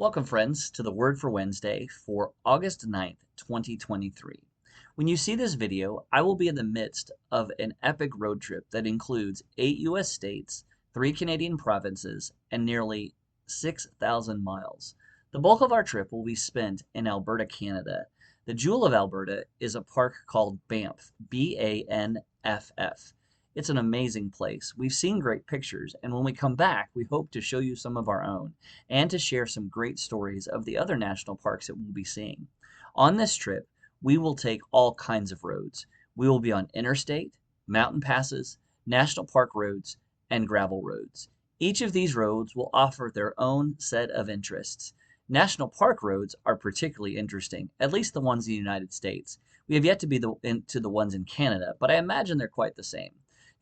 Welcome, friends, to the Word for Wednesday for August 9th, 2023. When you see this video, I will be in the midst of an epic road trip that includes 8 U.S. states, 3 Canadian provinces, and nearly 6,000 miles. The bulk of our trip will be spent in Alberta, Canada. The jewel of Alberta is a park called Banff, B-A-N-F-F. It's an amazing place. We've seen great pictures, and when we come back, we hope to show you some of our own and to share some great stories of the other national parks that we'll be seeing. On this trip, we will take all kinds of roads. We will be on interstate, mountain passes, national park roads, and gravel roads. Each of these roads will offer their own set of interests. National park roads are particularly interesting, at least the ones in the United States. We have yet to be to the ones in Canada, but I imagine they're quite the same.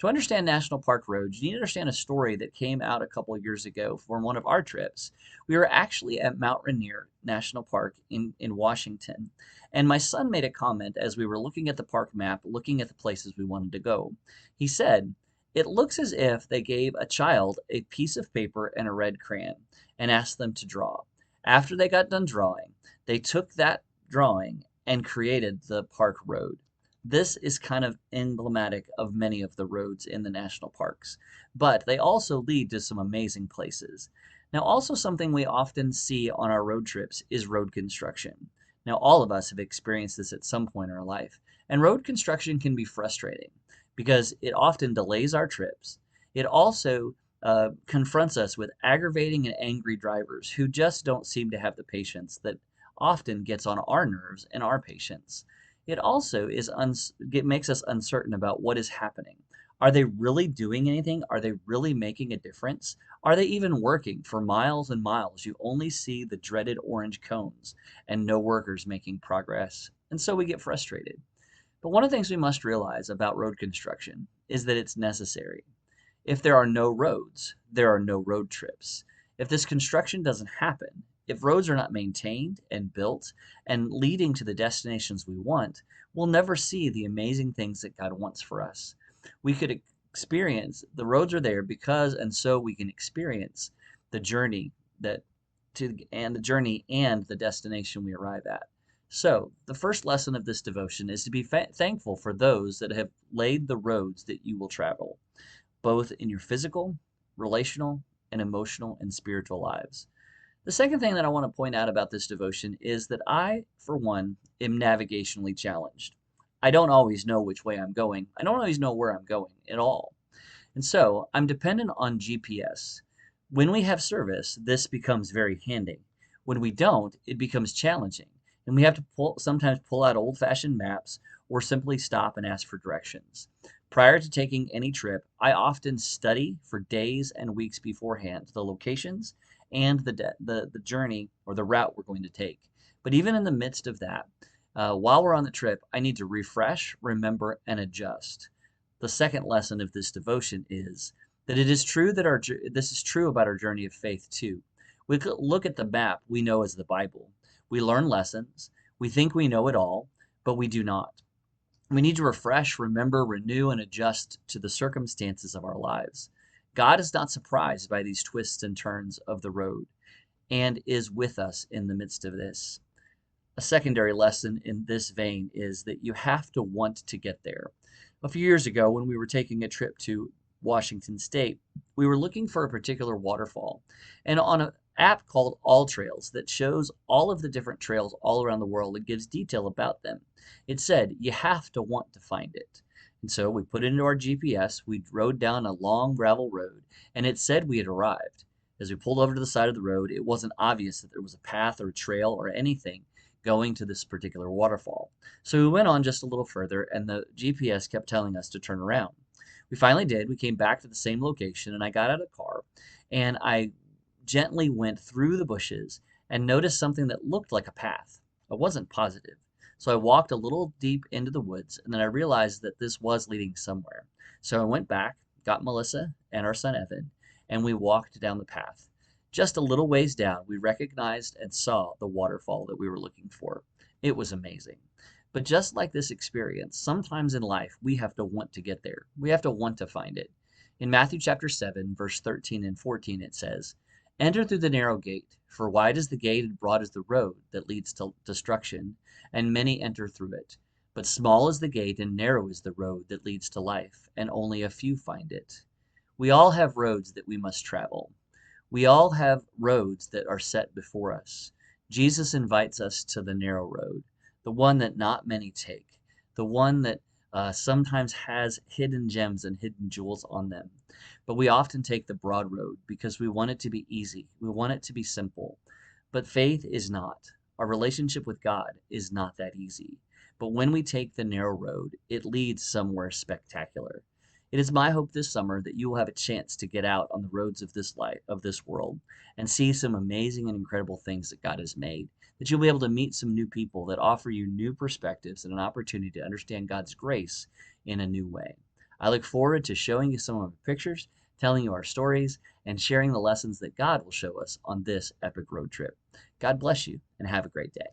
To understand national park roads, you need to understand a story that came out a couple of years ago from one of our trips. We were actually at Mount Rainier National Park in Washington, and my son made a comment as we were looking at the park map, looking at the places we wanted to go. He said, "It looks as if they gave a child a piece of paper and a red crayon and asked them to draw. After they got done drawing, they took that drawing and created the park road." This is kind of emblematic of many of the roads in the national parks, but they also lead to some amazing places. Now, also something we often see on our road trips is road construction. Now, all of us have experienced this at some point in our life, and road construction can be frustrating because it often delays our trips. It also confronts us with aggravating and angry drivers who just don't seem to have the patience that often gets on our nerves and our patience. It also makes us uncertain about what is happening. Are they really doing anything? Are they really making a difference? Are they even working? For miles and miles, you only see the dreaded orange cones and no workers making progress. And so we get frustrated. But one of the things we must realize about road construction is that it's necessary. If there are no roads, there are no road trips. If this construction doesn't happen, if roads are not maintained and built and leading to the destinations we want, we'll never see the amazing things that God wants for us. We could experience, the roads are there because, and so we can experience the journey and the destination we arrive at. So, the first lesson of this devotion is to be thankful for those that have laid the roads that you will travel, both in your physical, relational, and emotional and spiritual lives. The second thing that I want to point out about this devotion is that I, for one, am navigationally challenged. I don't always know which way I'm going. I don't always know where I'm going at all. And so I'm dependent on GPS. When we have service, this becomes very handy. When we don't, it becomes challenging. And we have to sometimes pull out old-fashioned maps or simply stop and ask for directions. Prior to taking any trip, I often study for days and weeks beforehand the locations and the journey or the route we're going to take. But even in the midst of that, while we're on the trip, I need to refresh, remember, and adjust. The second lesson of this devotion is that it is true that this is true about our journey of faith too. We look at the map we know as the Bible. We learn lessons. We think we know it all, but we do not. We need to refresh, remember, renew, and adjust to the circumstances of our lives. God is not surprised by these twists and turns of the road and is with us in the midst of this. A secondary lesson in this vein is that you have to want to get there. A few years ago, when we were taking a trip to Washington State, we were looking for a particular waterfall. And on an app called All Trails that shows all of the different trails all around the world, it gives detail about them. It said, you have to want to find it. And so we put it into our GPS, we rode down a long gravel road, and it said we had arrived. As we pulled over to the side of the road, it wasn't obvious that there was a path or a trail or anything going to this particular waterfall. So we went on just a little further, and the GPS kept telling us to turn around. We finally did. We came back to the same location, and I got out of the car, and I gently went through the bushes and noticed something that looked like a path. I wasn't positive. So I walked a little deep into the woods, and then I realized that this was leading somewhere. So I went back, got Melissa and our son Evan, and we walked down the path. Just a little ways down, we recognized and saw the waterfall that we were looking for. It was amazing. But just like this experience, sometimes in life we have to want to get there. We have to want to find it. In Matthew chapter 7, verse 13 and 14, it says, Enter through the narrow gate, for wide is the gate and broad is the road that leads to destruction, and many enter through it. But small is the gate and narrow is the road that leads to life, and only a few find it. We all have roads that we must travel. We all have roads that are set before us. Jesus invites us to the narrow road, the one that not many take, the one that sometimes has hidden gems and hidden jewels on them. But we often take the broad road because we want it to be easy. We want it to be simple. But faith is not. Our relationship with God is not that easy. But when we take the narrow road, it leads somewhere spectacular. It is my hope this summer that you will have a chance to get out on the roads of this life, of this world, and see some amazing and incredible things that God has made. That you'll be able to meet some new people that offer you new perspectives and an opportunity to understand God's grace in a new way. I look forward to showing you some of the pictures, telling you our stories, and sharing the lessons that God will show us on this epic road trip. God bless you and have a great day.